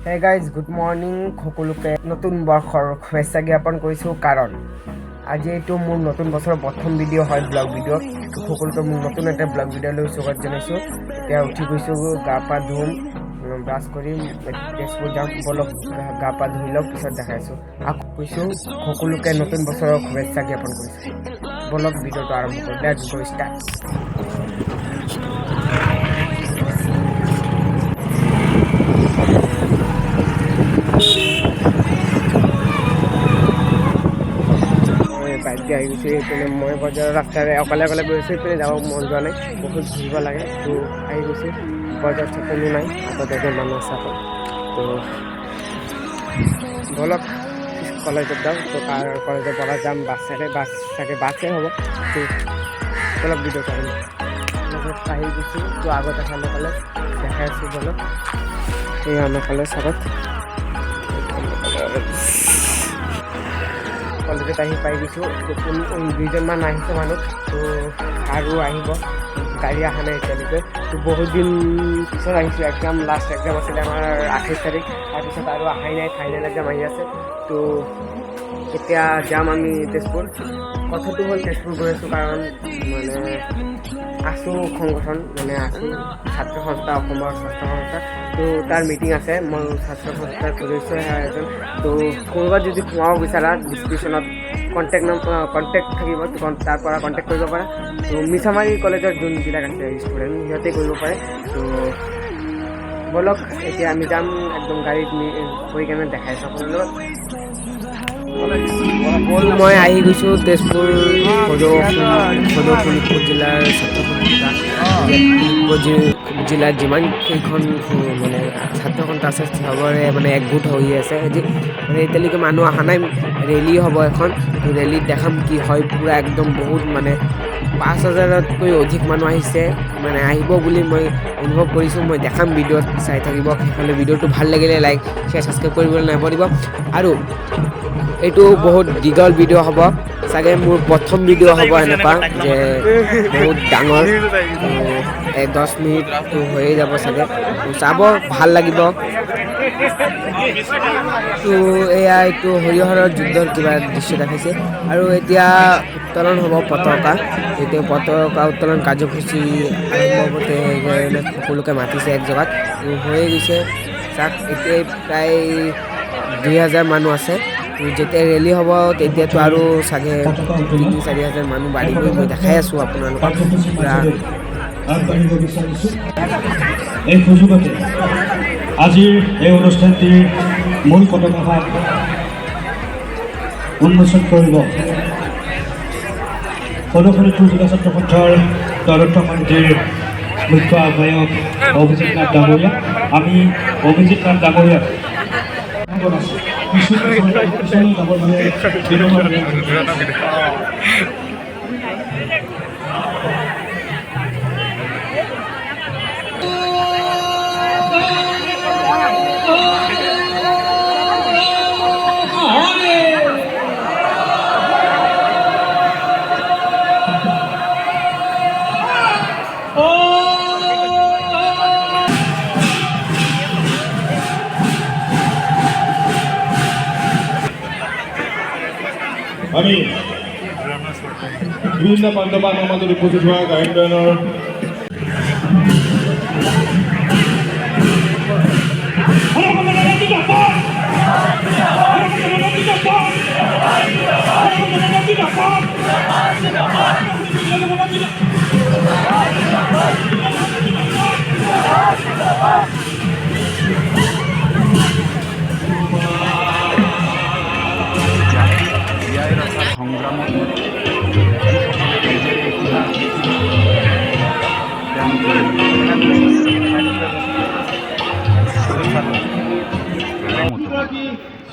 Hey guys good morning সকলোকে নতুন বৰ্ষৰ শুভেচ্ছা জ্ঞাপন কৰিছোঁ কাৰণ আজি এইটো মোৰ নতুন বছৰৰ প্ৰথম ভিডিঅ' হয় ব্লগ ভিডিঅ' সকলোকে মোৰ নতুন এটা ব্লগ ভিডিঅ'লৈ স্বাগত জনাইছোঁ। এতিয়া উঠি গৈছোঁ, গা পা ধুম, ব্ৰাছ কৰিম, তেজপুৰ যাম, বলক গা পা ধুই লওক, পিছত দেখাইছোঁ। আকৌ কৈছোঁ সকলোকে নতুন বছৰৰ শুভেচ্ছা জ্ঞাপন কৰিছোঁ। বলক ভিডিঅ'টো আৰম্ভ কৰোঁ, লেটছ গো ষ্টাৰ্ট। বাইক আহি গৈছে এইপিনে, মই বজাৰৰ ৰাস্তাৰে অকলে গৈ আছোঁ, এইপিনে যাব মন যোৱা নাই, বহুত ঘূৰিব লাগে। তো আহি গৈছোঁ, বজাৰত কোনো নাই, হাতত এজন মানুহ আছে আকৌ। তো বলক কলেজত যাওঁ, তো তাৰ কলেজৰ পৰা যাম বাছেৰে, বাছে হ'ব। তো বলক ভিডিঅ' কৰিম, আহি গৈছোঁ। তো আগত আছে আমাৰ কলেজ, দেখাই আছোঁ বলক, এই আমাৰ কলেজ আগত। কলেজত আহি পাই গৈছোঁ, দুইজনমান আহিছে মানুহ, তো আৰু আহিব, গাড়ী অহা নাই এতিয়ালৈকে। তো বহুত দিন পিছত আহিছোঁ, লাষ্ট এক্সাম আছিলে আমাৰ 28 তাৰিখ, তাৰপিছত আৰু অহাই নাই, ফাইনেল এক্সাম আহি আছে। তো এতিয়া যাম আমি তেজপুৰ। কথাটো হ'ল তেজপুৰ গৈ আছোঁ কাৰণ মানে আছোঁ সংগঠন, মানে আছোঁ ছাত্ৰ সংস্থা, অসমৰ ছাত্ৰ সংস্থা। তো তাৰ মিটিং আছে, মই ছাত্ৰ সংস্থাৰ সদস্য এজন। তো ক'ৰবাত যদি সোমাব বিচাৰা ডিছক্ৰিপশ্যনত কণ্টেক্ট থাকিব, তাৰ পৰা কণ্টেক্ট কৰিব পাৰা। তো মিছামাৰী কলেজৰ যোনবিলাক আছে ষ্টুডেণ্ট, সিহঁতে কৰিব পাৰে। তো বলক এতিয়া আমি যাম, একদম গাড়ীত গৈ কেনে দেখাইছোঁ আপোনালোকক। মই আহি গৈছোঁ তেজপুৰ শোণিতপুৰ জিলাৰ ছাত্ৰ সংস্থা, শোণিতপুৰ জিলাৰ যিমান কেইখন মানে ছাত্ৰ সংস্থা আছে চবৰে মানে একগোট হৈ আছে আজি। মানে এতিয়ালৈকে মানুহ অহা নাই, ৰেলী হ'ব এখন, তো ৰেলীত দেখাম কি হয়। পূৰা একদম বহুত মানে 5,000তকৈ অধিক মানুহ আহিছে, মানে আহিব বুলি মই অনুভৱ কৰিছোঁ। মই দেখাম, ভিডিঅ'ত চাই থাকিব। সেইফালে ভিডিঅ'টো ভাল লাগিলে লাইক শ্বেয়াৰ ছাবস্ক্ৰাইব কৰিবলৈ নাপাহৰিব। আৰু এইটো বহুত দীঘল ভিডিঅ' হ'ব চাগে, মোৰ প্ৰথম ভিডিঅ' হ'ব এনেকুৱা যে বহুত ডাঙৰ। তো 10 মিনিটটো হৈয়ে যাব চাগে, তো চাব, ভাল লাগিব। তো এয়া এইটো হৰিহৰৰ যুদ্ধৰ কিবা দৃশ্য দেখাইছে। আৰু এতিয়া উত্তোলন হ'ব পতাকা, এতিয়া পতাকা উত্তোলন কাৰ্যসূচী আৰম্ভ হ'বতে সকলোকে মাতিছে এক জেগাত। তো হৈয়ে গৈছে চাওক, এতিয়াই প্ৰায় 2,000 মানুহ আছে। তো যেতিয়া ৰেলী হ'ব তেতিয়াতো আৰু চাগে 3,000-4,000 মানুহ বাঢ়িবই। মই দেখাই আছোঁ আপোনালোকক পূৰা। আগবাঢ়িব বিচাৰিছোঁ এই সুযোগতে আজিৰ এই অনুষ্ঠানটিৰ মূল পতাকাভাগ উন্মোচন কৰিব শোণিতপুৰ জিলা ছাত্ৰ সন্থাৰ তদন্ত সমিতিৰ মুখ্য আহ্বায়ক অভিজিৎ নাথ ডাঙৰীয়া। আমি অভিজিৎ নাথ ডাঙৰীয়াক আমি বিভিন্ন পাণ্ডৱানৰ মাজত উপস্থিত হোৱা গায়ন বায়নৰ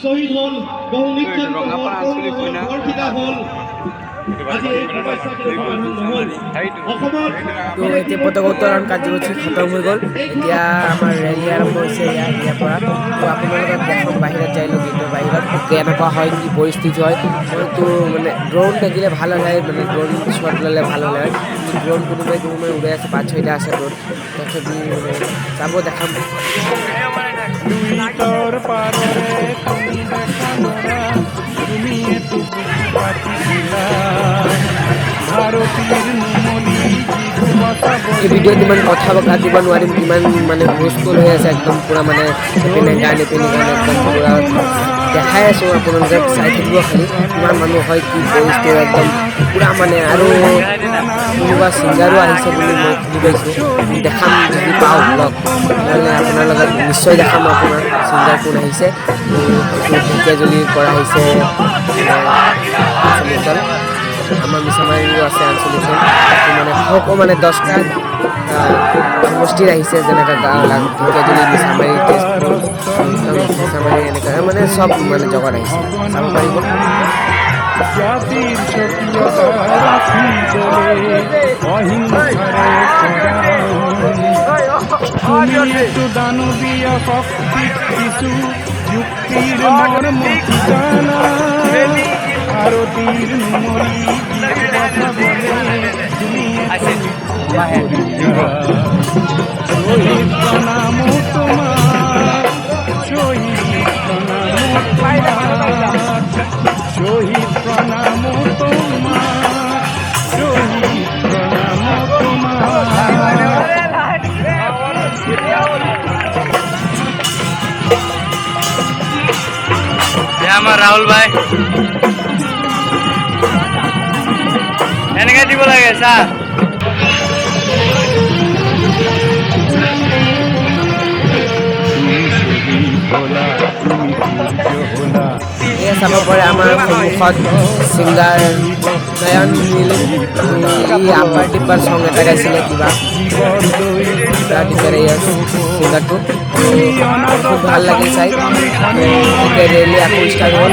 শহীদ হল, বহু নিৰ্যাতিত হল। তো এতিয়া পতাকা উত্তোলন কাৰ্যসূচী খতম হৈ গ'ল, এতিয়া আমাৰ ৰেলী আৰম্ভ হৈছে ইয়াৰ পৰা। তো আপোনালোকক দেখাম বাহিৰত যাই লওক, গেটৰ বাহিৰত কেনেকুৱা হয়, কি পৰিস্থিতি হয়। মইতো মানে ড্ৰোন থাকিলে ভাল হ'লে, মানে ড্ৰোন শ্বট ল'লে ভাল হ'লে হয়। কিন্তু ড্ৰোন কোনোবাই উৰাই আছে, 5-6টা আছে ড্ৰোন, তথাপি মানে চাব, দেখাম। লুইতর পারে তুমি দেখা ধরা তুমি একটু পাঠিলা ভারতীর নুমলি এই ভিডিঅ'ত ইমান কথা কাটিব নোৱাৰিম, ইমান মানে হুলস্থুল হৈ আছে একদম পূৰা মানে ইপিনে গান ইপিনে গান একদম পূৰা দেখাই আছোঁ, আপোনালোকে চাই থাকিব খালি কিমান মানুহ হয় কি কৰিছে একদম পূৰা মানে। আৰু কোনোবা ছিংগাৰো আহিছে বুলি মই শুনি পাইছোঁ, দেখাম যদি পাওঁ ব্লগ নহ'লে আপোনাৰ লগত নিশ্চয় দেখাম আপোনাৰ ছিংগাৰ কোন আহিছে। ঢেকীয়াজুলিৰ পৰা আহিছে আঞ্চলিকদল, আমাৰ মিছামাৰীৰো আছে আঞ্চলিকদল, মানে সক মানে 10টা সমষ্টিৰ আহিছে যেনেকৈ ঢেকীয়াজুলি মিছামাৰী তেজপুৰ মিছামাৰী এনেকৈ মানে চব মানে জগত আহিছে, চাব পাৰিব। জাতির স্বকীয়তা রাখি বলে অহিংসারে তুমি একটু দানবীয় শক্তি কিছু যুক্তির মর্ম ঠিকানা ভারতীর নুমলি কথা বলে তুমি শহীদ প্রণাম তোমার শহীদ প্রণাম শহীদ প্রণাম তোমার শহীদ প্রণাম তোমার। আমার রাহুল ভাই এনেকে দিব লাগে স্যার। এয়া চাব পাৰে আমাৰ সন্মুখত ছিংগাৰ নয়ন নীলিম, ই আপাৰ টিপাৰ চং এটা গাইছিলে কিবা টিপাৰ এয়া ছিংগাৰটো খুব ভাল লাগিল চাই। এতিয়া ৰেলী আকৌ ষ্টাৰ্ট হ'ল।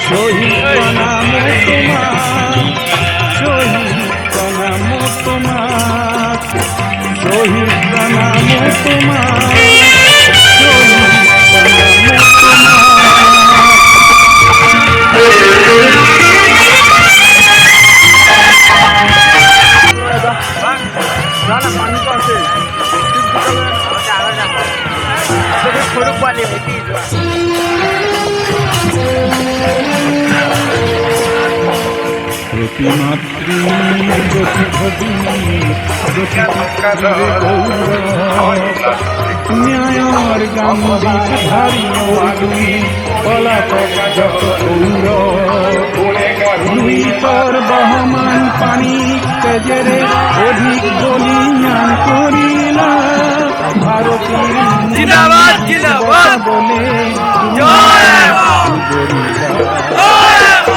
শহীদ প্রণাম তোমার শহীদ প্রণাম তোমার শহীদ প্রণাম তোমার শহীদ প্রণাম প্রতিমাতৃ ন্যায়র গান্ধী ধারী পলাতক যত লুইতর বহমান পানি তেজেরে অধিক বলিয়ান করিলা ভারতীর জিন্দাবাদ জিন্দাবাদ বলে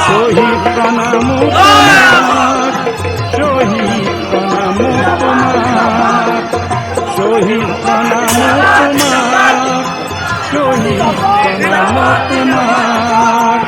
শহীদ প্রণাম তোমার শহীদ প্রণাম তোমার শহীদ প্রণাম তোমার শহীদ প্রণাম তোমার।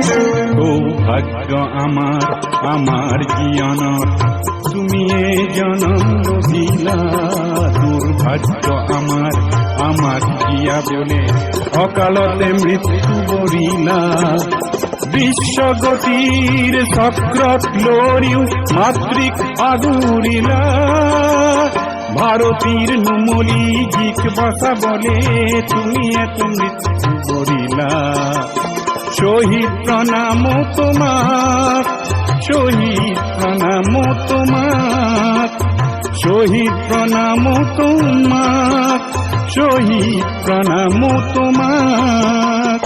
সৌভাগ্য আমার আমার জীবন তুমি এ জনম দিলা দুর্ভাগ্য আমার আমার জিয়া বলে অকালতে মৃত্যু বরিলা বিশ্বগতির চক্রত লরিও মাতৃক আদুরিলা ভারতীর নুমলি জিক বসা বলে তুমি এত মৃত্যু বরিলা শহীদ প্রণাম তোমার শহীদ প্রণাম তোমার শহীদ প্রণাম তোমার শহীদ প্রণাম তোমার।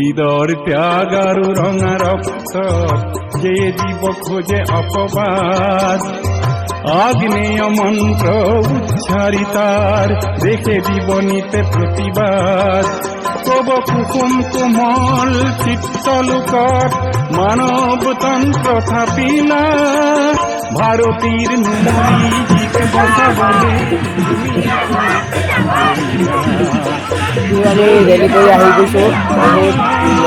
উদ্ভিদৰ ত্যাগ আৰু ৰঙা ৰক্ত যে জীৱ খোজে অপবাদ আগ্নেয় মন্ত্র উচ্চারিতার দেখে জীবনীতে প্রতিবাদ কব কুসুম কোমল চিত্তলোকত মানবতন্ত্র থাপিলা ভারতীর নুমলি জিকে বসাবলে আমি ৰেলি কৰি আহি গৈছোঁ বহুত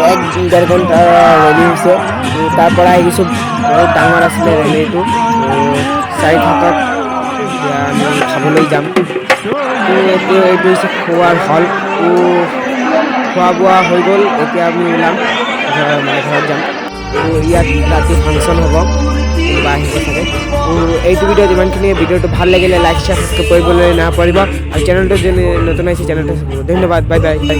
1-1.5 ঘণ্টা ৰেলি হৈছে তাৰ পৰা আহি গৈছোঁ বহুত ডাঙৰ আছিলে ৰেলিটো 4 ঘাটত এতিয়া আমি খাবলৈ যাম এইটো হৈছে খোৱাৰ হল খোৱা বোৱা হৈ গ'ল এতিয়া আমি ওলাম মানে ঘৰত যাম ইয়াত ৰাতি ফাংচন হ'ব কোনোবা আহিব চাগে এইটো ভিডিঅ'ত ইমানখিনি ভিডিঅ'টো ভাল লাগিলে লাইক শ্বেয়াৰ সাবস্ক্ৰাইব কৰিবলৈ নাপাহৰিব আৰু চেনেলটো যদি নতুন আহিছে চেনেলটো ধন্যবাদ বাই বাই